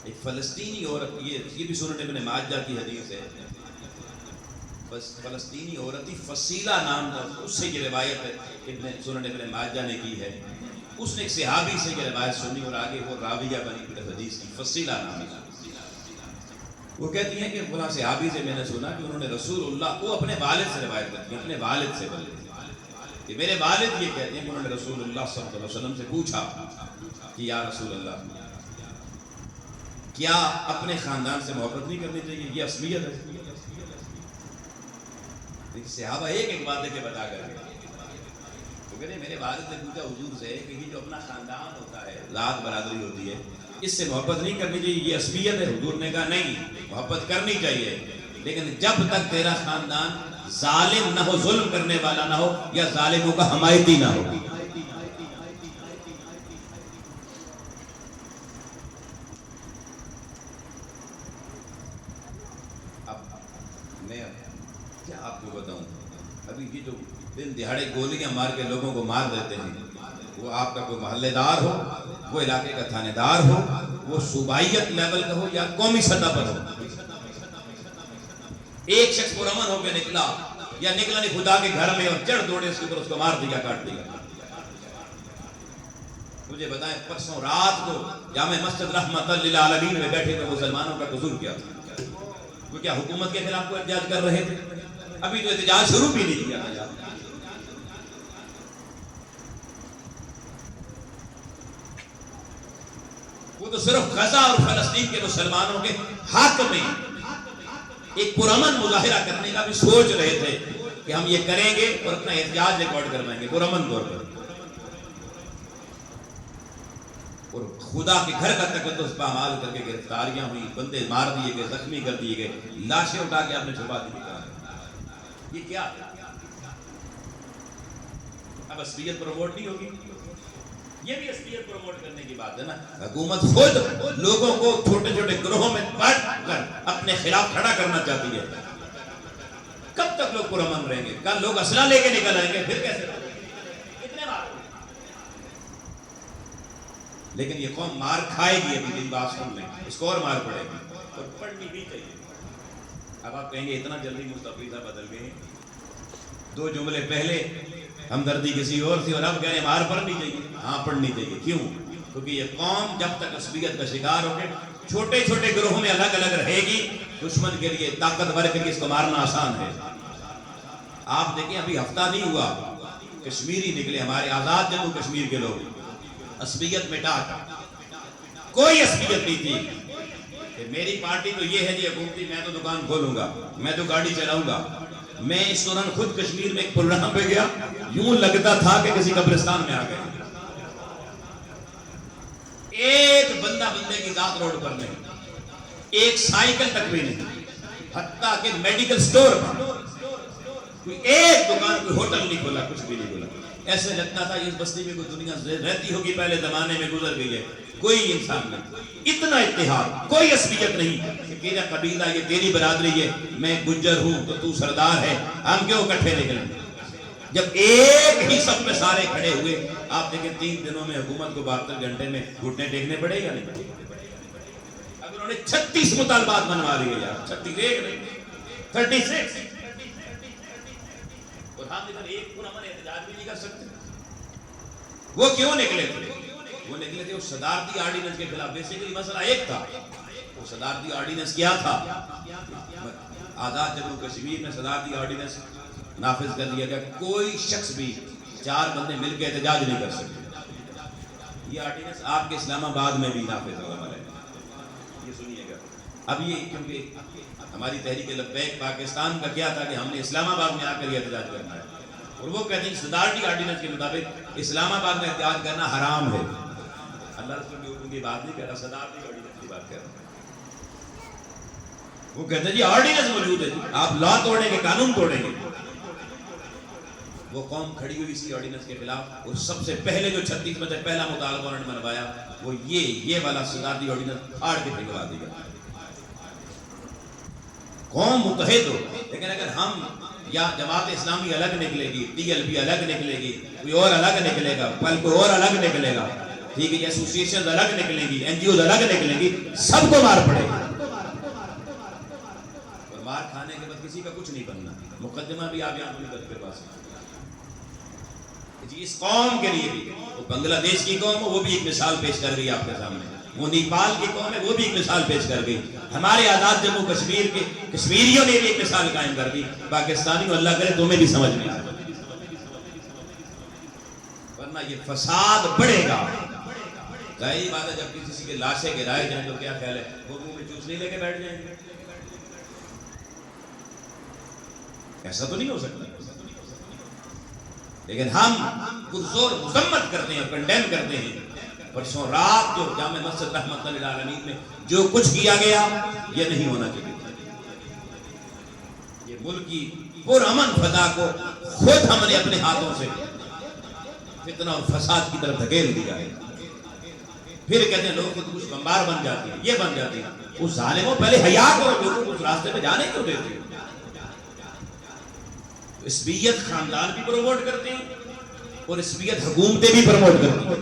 Speaker 1: ایک فلسطینی عورت، یہ بھی سنن ابن ماجہ کی حدیث ہے، فلسطینی عورت ہی فصیلہ نام تھا، اس سے یہ روایت ہے سنن ابن ماجہ نے کی ہے۔ اس نے ایک صحابی سے یہ روایت سنی اور آگے وہ راویہ بنی پھر حدیث کی، فصیلہ نام ہے۔ وہ کہتی ہیں کہ فلاں صحابی سے میں نے سنا کہ انہوں نے رسول اللہ کو اپنے والد سے روایت کرتی ہیں، اپنے والد سے بلکہ کہ میرے والد یہ کہتے ہیں کہ انہوں نے رسول اللہ صلی اللہ علیہ وسلم سے پوچھا کہ یا رسول اللہ کیا اپنے خاندان سے محبت نہیں کرنی چاہیے، یہ عصبیت ہے؟ صحابہ ایک ایک بات کے بتا کر وہ کہتے ہیں میرے والد نے پوچھا حضور سے کہ یہ جو اپنا خاندان ہوتا ہے، ذات برادری ہوتی ہے، اس سے محبت نہیں کرنی چاہیے، یہ عصبیت ہے؟ حضور نے کہا نہیں، محبت کرنی چاہیے، لیکن جب تک تیرا خاندان ظالم نہ ہو، ظلم کرنے والا نہ ہو، یا ظالموں کا حمایتی نہ ہو۔ کیا آپ کو بتاؤں، ابھی یہ جو دن دہاڑے گولیاں مار کے لوگوں کو مار دیتے ہیں، وہ آپ کا کوئی محلے دار ہو، وہ علاقے کا تھانے دار ہو، وہ صوبائیت لیول کا ہو یا قومی سطح پر ہو، ایک شخص پرامن ہو کے نکلا یا نکلا نہیں خدا کے گھر میں اور چڑھ دوڑے اس کے اوپر اس کو مار دیا، کاٹ دیا۔ مجھے بتائیں پرسوں رات کو جامع مسجد رحمت للعالمین میں بیٹھے ہوئے مسلمانوں کا قصور کیا تھا؟ وہ کیا حکومت کے خلاف کوئی احتجاج کر رہے تھے؟ ابھی تو احتجاج شروع بھی نہیں کیا گیا۔ وہ تو صرف غزہ اور فلسطین کے مسلمانوں کے حق میں ایک پرامن مظاہرہ کرنے کا بھی سوچ رہے تھے کہ ہم یہ کریں گے اور اپنا احتجاج ریکارڈ کروائیں گے پرامن طور پر، اور خدا کے گھر کا تقدس پامال کر کے گرفتاریاں ہوئی، بندے مار دیے گئے، زخمی کر دیے گئے، لاشیں اٹھا کے آپ نے چھپا دی۔ یہ کیا؟ اب عصبیت پروموٹ نہیں ہوگی؟ یہ بھی عصبیت پروموٹ کرنے کی بات ہے نا۔ حکومت خود لوگوں کو چھوٹے چھوٹے گروہوں میں بانٹ کر اپنے خلاف کھڑا کرنا چاہتی ہے۔ کب تک لوگ پرامن رہیں گے؟ کل لوگ اسلحہ لے کے نکل آئیں گے، پھر کیسے رہیں گے؟ کتنے بار؟ لیکن یہ قوم مار کھائے گی، ابھی دن بات سن لیں، اس کو اور مار پڑے گی، اور پڑھنی بھی چاہیے۔ اب آپ کہیں گے اتنا جلدی مستفیضہ بدل گئے، 2 جملے پہلے ہمدردی کسی اور تھی اور اب کہہ رہے ہیں مار پڑھنی چاہیے۔ ہاں پڑھنی چاہیے، کیوں؟ کیونکہ یہ قوم جب تک عصبیت کا شکار ہو کے چھوٹے چھوٹے گروہوں میں الگ الگ رہے گی، دشمن کے لیے، طاقتور کے لیے اس کو مارنا آسان ہے۔ آپ دیکھیں ابھی ہفتہ نہیں ہوا، کشمیری نکلے، ہمارے آزاد جموں کشمیر کے لوگ، عصبیت مٹا کر، کوئی عصبیت نہیں تھی کہ میری پارٹی تو یہ ہے جی حکومتی، میں تو دکان کھولوں گا، میں تو گاڑی چلاؤں گا۔ میں اس دوران خود کشمیر میں ایک پروگرام پہ گیا، یوں لگتا تھا کہ کسی قبرستان میں آ گئے، ایک بندہ بندے کی ذات روڈ پر نہیں، ایک سائیکل تک بھی نہیں، حتیٰ کہ میڈیکل سٹور پر کوئی ایک دکان، کوئی ہوٹل نہیں کھولا، کچھ بھی نہیں کھولا۔ ایسے لگتا تھا اس بستی میں کوئی دنیا رہتی ہوگی، پہلے زمانے میں گزر گئی ہے، کوئی انسان نہیں۔ اتنا اتحاد، کوئی عصبیت نہیں کہ تیرا قبیلہ یہ، تیری برادری ہے، میں گجر ہوں تو تو سردار ہے، ہم کیوں اکٹھے نکلیں؟ جب ایک ہی سب پہ سارے کھڑے ہوئے، آپ دیکھیں 3 دنوں میں حکومت کو 72 گھنٹے میں گھٹنے ٹیکنے پڑے یا نہیں پڑے؟ اب انہوں نے 36 مطالبات بنوا لیے یار، 36 نہیں، 36۔ اور ہم ادھر ایک پرامن احتجاج بھی نہیں کر سکتے۔ وہ کیوں نکلے تھے؟ وہ نکلے تھے اس صدارتی آرڈیننس کے خلاف۔ بیسیکلی مسئلہ ایک تھا، وہ صدارتی آرڈیننس کیا تھا؟ آزاد جموں کشمیر میں صدارتی آرڈیننس نافذ کر دیا گیا، کوئی شخص بھی 4 بندے مل کے احتجاج نہیں کر سکتے۔ یہ آرڈیننس آپ کے اسلام آباد میں بھی نافذ ہوگا، یہ سنیے گا۔ اب یہ کیونکہ ہماری تحریک لبیک پاکستان کا کیا تھا کہ ہم نے اسلام آباد میں آ کر یہ احتجاج کرنا ہے، اور وہ کہتے ہیں صدارتی آرڈیننس کے مطابق اسلام آباد میں احتجاج کرنا حرام ہے۔ اللہ رسول کے حکم کی بات نہیں کر رہا، صدارتی آرڈیننس کی بات کر رہا۔ وہ کہتے ہیں جی آرڈیننس موجود ہے، آپ لا توڑیں گے، قانون توڑیں گے۔ وہ قوم کھڑی ہوئی اسی آرڈیننس کے خلاف، اور سب سے پہلے جو 36 میں سے پہلا مطالبہ انہوں نے منوایا وہ یہ والا صدارتی آرڈیننس پھاڑ کے پھینکوا دیا۔ قوم متحد ہو، لیکن اگر ہم یا جماعت اسلامی الگ نکلے گی، TLP الگ نکلے گی، کوئی اور الگ نکلے گا، پل کوئی اور الگ نکلے گا، ٹھیک ہے، ایسوسیشن الگ نکلیں گی، NGOs الگ نکلیں گی، سب کو مار پڑے گی۔ اور مار کھانے کے بعد کسی کا کچھ نہیں بننا۔ مقدمہ بھی آپ یہاں کے پاس جی، اس قوم کے لیے بھی، وہ بنگلہ دیش کی قوم وہ بھی ایک مثال پیش کر گئی آپ کے سامنے، وہ نیپال کی قوم ہے وہ بھی ایک مثال پیش کر گئی، ہمارے آزاد جموں کشمیر کے کشمیریوں نے بھی ایک مثال قائم کر دی۔ پاکستانیوں اللہ کرے تمہیں بھی سمجھ میں آئے، ورنہ یہ فساد بڑھے گا۔ ظاہری بات ہے جب کسی کے لاشیں گرائے جائیں تو کیا خیال ہے، وہ منہ میں چوسنی لے کے بیٹھ جائیں گے؟ ایسا تو نہیں ہو سکتا۔ لیکن ہم پرزور مذمت کرتے ہیں، کنڈیم کرتے ہیں۔ پرسوں رات جو جامع مسجد رحمت للعالمین میں جو کچھ کیا گیا یہ نہیں ہونا چاہیے۔ یہ ملک کی پرامن فضا کو خود ہم نے اپنے ہاتھوں سے فتنہ اور فساد کی طرف دھکیل دیا ہے۔ پھر کہتے ہیں لوگ خود کچھ بمبار بن جاتی ہے، یہ بن جاتی ہے۔ اس ظالموں پہلے حیا کرو، لوگوں کو اس راستے پہ جانے کیوں دیتے ہو؟ عصبیت خاندان بھی پروموٹ کرتے ہیں اور عصبیت حکومتیں بھی پروموٹ کرتی ہیں۔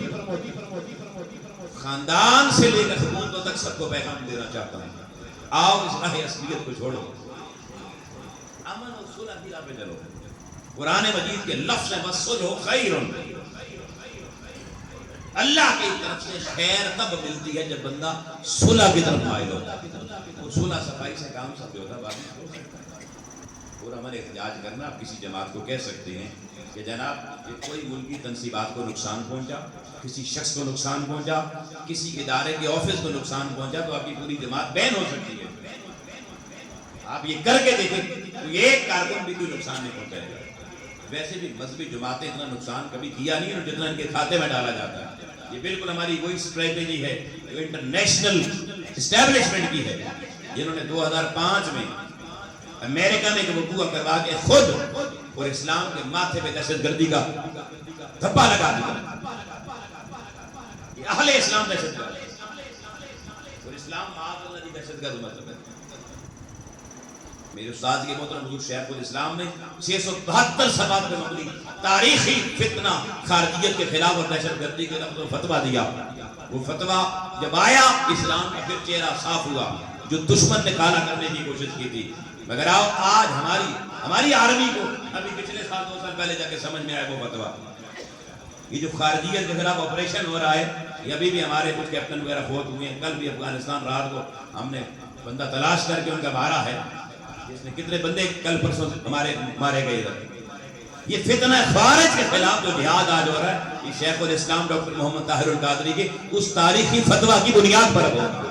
Speaker 1: خاندان سے لے کر حکومتوں تک سب کو پیغام دینا چاہتا ہوں، آؤ اس راہ عصبیت کو چھوڑو، امن اور صلح کی راہ پہ چلو۔ قرآن مجید کے لفظ ہیں وَالصُّلْحُ خَيْرٌ۔ اللہ کی طرف سے خیر تب ملتی ہے جب بندہ صلح کی طرف مائل ہوتا ہے، اور صلح صفائی سے کام سب ہوتا ہے۔ اور ہمارے احتجاج کرنا، آپ کسی جماعت کو کہہ سکتے ہیں کہ جناب یہ کوئی ملکی تنصیبات کو نقصان پہنچا، کسی شخص کو نقصان پہنچا، کسی ادارے کے آفس کو نقصان پہنچا تو آپ کی پوری جماعت بین ہو سکتی ہے۔ آپ یہ کر کے دیکھیں تو ایک کارکن بھی کوئی نقصان نہیں پہنچائے گا۔ ویسے بھی مذہبی جماعتیں اتنا نقصان کبھی کیا نہیں ہے جتنا ان کے کھاتے میں ڈالا جاتا ہے۔ یہ بالکل ہماری وہی اسٹریٹجی ہے جو انٹرنیشنل اسٹیبلشمنٹ کی ہے، جنہوں نے 2005 میں امریکہ میں ایک وقوع کروا کے خود اور اسلام کے ماتھے پہ دہشت گردی کا دھبا لگا دیا۔ یہ اہل اسلام دہشت گرد، اور اسلام معاذ اللہ کی دہشت گرد مطلب ہے۔ میرے استاد کے محترم حضور شیخ الاسلام نے 672 صفحات میں مبنی تاریخی فتنہ خارجیت کے خلاف اور دہشت گردی کے خلاف فتویٰ دیا۔ وہ فتویٰ جب آیا اسلام کا پھر چہرہ صاف ہوا، جو دشمن نے کالا کرنے کی کوشش کی تھی۔ مگر آج ہماری آرمی کو ابھی پچھلے سال 2 سال پہلے جا کے سمجھ میں آئے وہ فتویٰ۔ یہ جو خارجیت کے خلاف آپریشن ہو رہا ہے، یہ ابھی بھی ہمارے کچھ کیپٹن وغیرہ فوت ہوئے ہیں۔ کل بھی افغانستان رات کو ہم نے بندہ تلاش کر کے ان کا مارا ہے، جس نے کتنے بندے کل پرسوں ہمارے مارے گئے ادھر۔ یہ فتنہ خارج کے خلاف جو جہاد آج ہو رہا ہے، یہ شیخ الاسلام ڈاکٹر محمد طاہر القادری کے اس تاریخی فتویٰ کی بنیاد پر ہو رہا ہے۔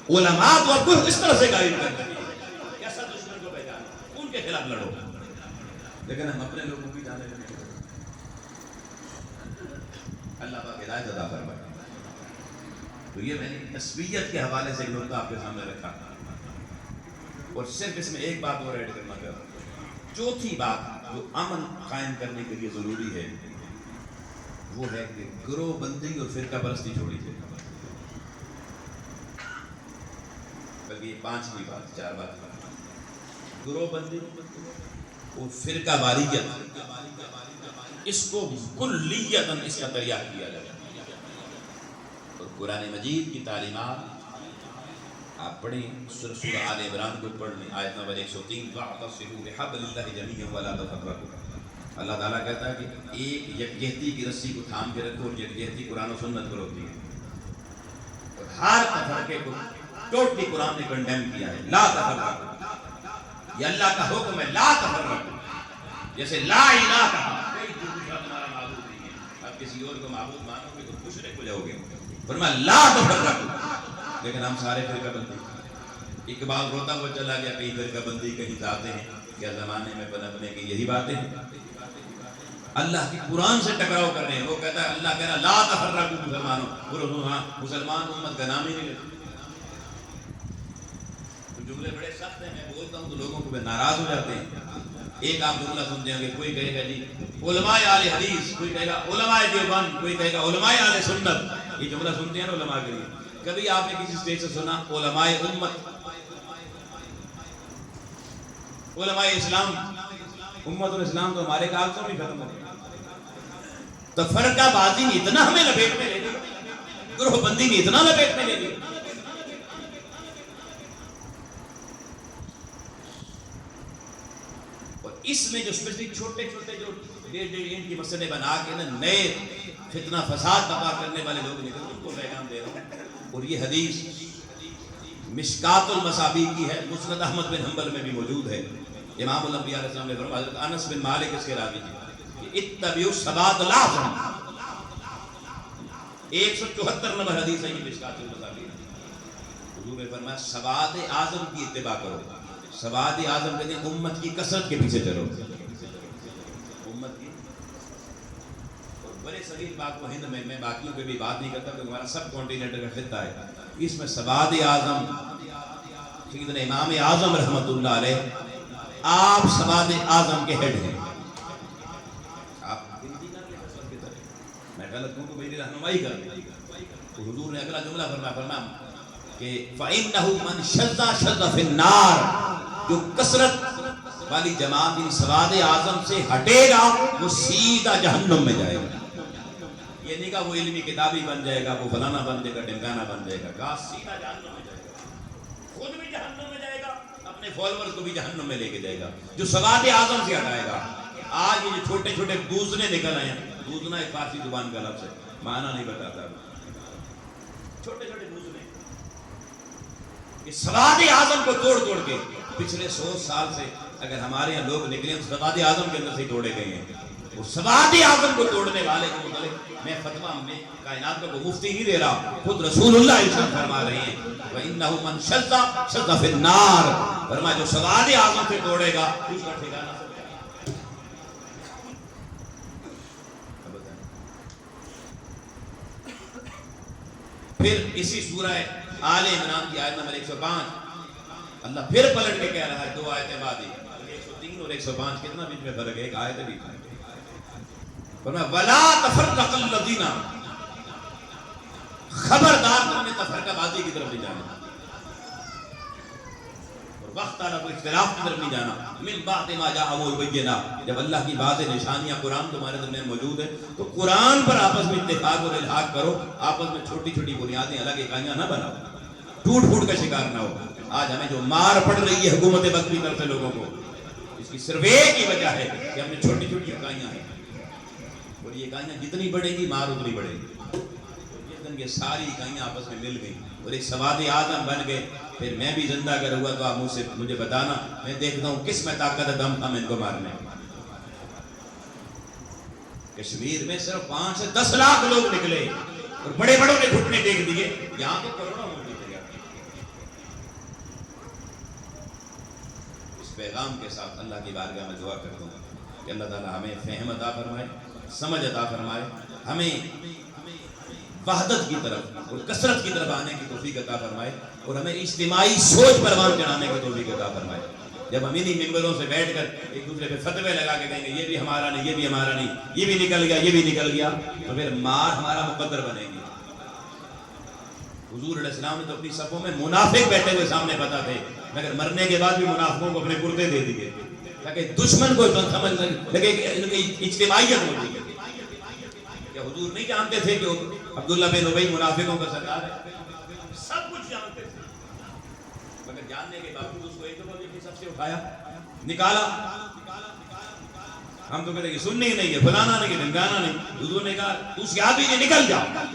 Speaker 1: علماء کو آپ کو اس طرح سے گائیڈ کرتے ہیں، کیسا دشمن کو پہچانا، ان کے خلاف لڑو۔ لیکن ہم اپنے لوگوں کی جانے لگے۔ اللہ پاک ہدایت عطا فرمائے۔ تو یہ میں نے عصبیت کے حوالے سے ایک نقطہ آپ کے سامنے رکھا، اور صرف اس میں ایک بات اور ایڈ کرنا چاہتا ہوں۔ چوتھی بات جو امن قائم کرنے کے لیے ضروری ہے وہ ہے کہ گروہ بندی اور فرقہ پرستی چھوڑی جائے۔ بلکہ یہ 5ویں بات، 4 بات، گروہ بندی اور فرقہ واریت، اس کو کلیتاً اس کا تریاق کیا جائے۔ اور قرآن مجید کی تعلیمات آپ پڑھیں، سورہ آل عمران کو پڑھیں، آیت نمبر 103، وَاعْتَصِمُوا بِحَبْلِ اللَّهِ جَمِيعًا وَلَا تَفَرَّقُوا۔ اللہ تعالیٰ کہتا ہے کہ ایک یکجہتی کی رسی کو تھام کے رکھو، اور یکجہتی قرآن و سنت پر ہوتی ہے، اور ہر تفرقے کو ٹوٹلی قرآن نے کنڈیم کیا ہے۔ لا تفرقوا، یہ اللہ کا حکم ہے، لا تفرقوا، جیسے لا الہ کہا، کوئی دوسرا تمہارا معبود نہیں ہے، اب کسی اور کو معبود مانو گے تو مشرک ہو جاؤ گے. فرمایا لا تفرقوا، لیکن ہم سارے فرقہ بندی. اقبال روتا ہوا چلا گیا، کہیں فرقہ بندی کہیں جاتے ہیں، کیا زمانے میں پنپنے کی یہی باتیں ہیں. اللہ کی قرآن سے ٹکراؤ کر رہے ہیں. وہ کہتا ہے اللہ کہہ رہا لا تفرقوا مسلمانوں، وہ مسلمان امت کا نام ہی نہیں لیتے. جملے بڑے سخت ہیں، میں بولتا ہوں تو لوگوں کو ناراض ہو جاتے ہیں. ایک آپ جملہ سنتے ہیں کہ کوئی کہے گا جی علماء اہل حدیث، کوئی کہے گا علماء دیوبند، کوئی کہے گا علماء اہل سنت. یہ جملہ سنتے ہیں نا علماء کے لیے. کبھی آپ نے کسی اسٹیج سے سنا علماء امت، علماء اسلام؟ امت اور اسلام تو ہمارے کاغذوں میں ختم ہو گیا. تو فرقہ بازی نے اتنا ہمیں لپیٹ میں لے لیا، گروہ بندی نے اتنا لپیٹ میں لے لیا. اور اس میں جو چھوٹے چھوٹے جو ڈیڑھ انچ کی مسئلے بنا کے نا نئے فتنہ فساد برپا کرنے والے لوگ نکل، ان کو پیغام دے رہا ہوں. اور یہ حدیث مشکات المصابیح کی ہے، مسند احمد بن حنبل میں بھی موجود ہے. امام الانبیاء علیہ السلام نے فرمایا، حضرت انس بن مالک اس کے راوی تھے، اتبعوا السبات العظم. 174 نمبر حدیث ہے یہ مشکات المصابیح. حضور نے فرمایا سواد اعظم کی اتباع کرو. سواد اعظم کہتے ہیں امت کی کثرت کے پیچھے چلو. امت کی اور بڑے صغیر بات کو ہند میں باقیوں پہ بھی بات نہیں کرتا کیونکہ ہمارا سب کانٹیننٹ کا خطہ ہے. اس میں سواد اعظم سیدنا امام اعظم رحمت اللہ علیہ، آپ سواد اعظم کے ہیڈ ہیں. آپ گنتی کر لیں سب کی طرح، میں غلط ہوں تو میری رہنمائی کر لیں. تو حضور نے اگلا جملہ فرمایا کہ فَإِنَّهُ مَنْ شَذَّ شَذَّ فِي النَّارِ، جو کثرت والی جماعت ان سواد اعظم سے ہٹے گا وہ سیدھا جہنم میں جائے گا. یہ نہیں کہا وہ علمی کتابی بن جائے گا، وہ فلانا بن جائے گا، ڈمکانا بن جائے گا، کہا سیدھا جہنم میں جائے گا. خود بھی جہنم میں جائے گا، اپنے فالوورز کو بھی جہنم میں لے کے جائے گا جو سواد اعظم سے ہٹائے گا. آج یہ جو چھوٹے چھوٹے بوزنے نکل آئے ہیں، بوزنا ایک فارسی زبان کا لفظ ہے، معنی نہیں بتاتا. چھوٹے چھوٹے بوزنے اس سواد اعظم کو توڑ توڑ کے پچھلے 100 سال سے اگر ہمارے یہاں لوگ نکلے ہیں سواد اعظم کے اندر سے توڑے گئے ہیں. وہ سواد اعظم کو توڑنے والے کو مطلب میں فتویٰ میں کائنات کو مفتی نہیں دے رہا، خود رسول اللہ ارشاد فرما رہے ہیں وَإِنَّهُ مَنْ شَذَّ شَذَّ فِي النَّارِ. فرمایا جو سواد اعظم سے توڑے گا اس کا ٹھکانہ پھر اسی سورہ آل عمران کی آیت نمبر 105 اللہ پھر پلٹ کے کہہ رہا ہے. 2 آیتیں بعد ہی 103 اور 105 کتنا بیچ میں فرق ہے، ایک آیت بھی فرمایا وَلَا تَفَرَّقَ الَّذِينَ، خبردار تم نے تفرقہ بازی کی طرف نہیں جانا اور وقت آنا کوئی اختلاف کی طرف نہیں جانا. من بعد ما جاءهم البینات، جب اللہ کی واضح نشانیاں قرآن تمہارے درمیان موجود ہے تو قرآن پر آپس میں اتفاق اور الحاق کرو. آپس میں چھوٹی چھوٹی بنیادیں الگ اکائیاں نہ بناؤ، ٹوٹ پھوٹ کا شکار نہ ہو. آج ہمیں جو مار پڑ رہی ہے حکومت وقت کی طرف سے لوگوں کو، اس کی صرف ایک ہی وجہ ہے کہ ہم نے چھوٹی چھوٹی اکائیاں ہیں اور یہ اکائیاں جتنی بڑھیں گی مار اتنی بڑھے گی. یہ ساری اکائیاں آپس میں مل گئی اور ایک سواد اعظم بن گئے. پھر میں بھی زندہ اگر ہوا تو آپ مجھے بتانا، میں دیکھتا ہوں کس میں طاقت ہے دم ہم ان کو مارنے. کشمیر میں صرف 5 سے 10 لاکھ لوگ نکلے اور بڑے بڑوں نے گھٹنے ٹیک دیے، یہاں تو کروڑوں لوگ نکل گیا. اس پیغام کے ساتھ اللہ کی بارگاہ میں دعا کرتا ہوں کہ اللہ تعالیٰ ہمیں فہم عطا فرمائے، سمجھ عطا فرمائے، ہمیں وحدت کی طرف اور کثرت کی طرف آنے کی توفیق عطا فرمائے اور ہمیں اجتماعی سوچ پروان چڑھانے کی توفیق عطا فرمائے. جب ہم انہی ممبروں سے بیٹھ کر ایک دوسرے پہ فتوے لگا کے کہیں گے یہ بھی ہمارا نہیں، یہ بھی ہمارا نہیں، یہ بھی نکل گیا، یہ بھی نکل گیا، تو پھر مار ہمارا مقدر بنے گی. حضور علیہ السلام نے تو اپنی صفوں میں منافق بیٹھے ہوئے سامنے پتا تھے، مگر مرنے کے بعد بھی منافقوں کو اپنے کرتے دے دیے تاکہ دشمن کو سمجھ لگے کہ ان کی اجتماعیت ہوتی ہے. کیا حضور نہیں جانتے تھے کہ عبداللہ بن ابی منافقوں کا سردار ہے؟ سب کچھ جانتے تھے، مگر جاننے کے باوجود اس کو ایک دفعہ بھی سب سے اٹھایا نکالا. ہم تو کہتے ہیں کہ سننی ہی نہیں ہے، فلانا نہیں ہے، ڈھنگانا نہیں. حضور نے کہا تو صحابی نے نکل جاؤ.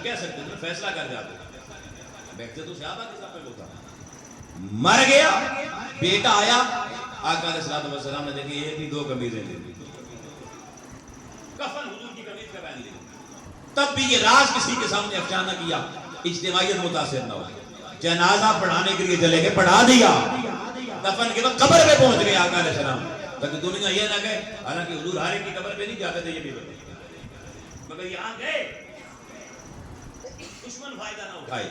Speaker 1: کہہ سکتے تھے فیصلہ کر جاتے، بیٹھتے تو صحابہ کے ساتھ میں ہوتا. مر گیا، بیٹا آیا، آقا علیہ السلام نے دیکھی ایک ہی دو قمیضیں لے لی، کفن حضور کی قمیض کا پہن لی، تب بھی یہ راز کسی کے سامنے افشا نہ کیا، اجتماعیت متاثر نہ ہو، جنازہ پڑھانے کے لیے چلے گئے، پڑھا دیا، دفن کے بعد قبر پہ پہنچ گئے آقا علیہ السلام، تاکہ دنیا یہ نہ کہے، حالانکہ حضور ہر ایک کی قبر پہ نہیں جاتے تھے، یہ بھی مگر یہاں گئے دشمن فائدہ نہ اٹھائے۔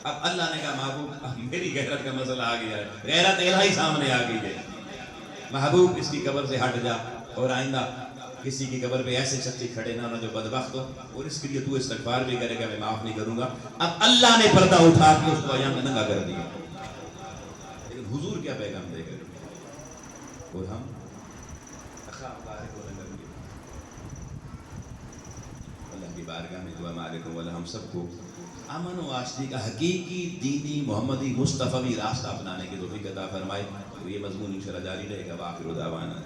Speaker 1: اب اللہ نے کہا محبوب میری غیرت کا مسئلہ آ گیا ہے، غیرت الہی سامنے آ گئی ہے، محبوب اس کی قبر سے ہٹ جا، اور آئندہ کسی کی قبر پہ ایسے شخص کھڑے نہ جو بدبخت ہو، اور اس کے لیے تو استغفار بھی کرے گا، میں معاف نہیں کروں گا۔ اب اللہ نے پردہ اٹھا کے اس کو ایام میں ننگا کر دیا، لیکن حضور کیا پیغام دے گا، اور ہم اللہ کی بارگاہ میں دعا مالکم والا ہم سب کو امن و آشتی کا حقیقی دینی محمدی مصطفی راستہ اپنانے کی توفیق عطا فرمائے۔ تو یہ مضمون انشاءاللہ جاری رہے گا۔ وآخر دعوانا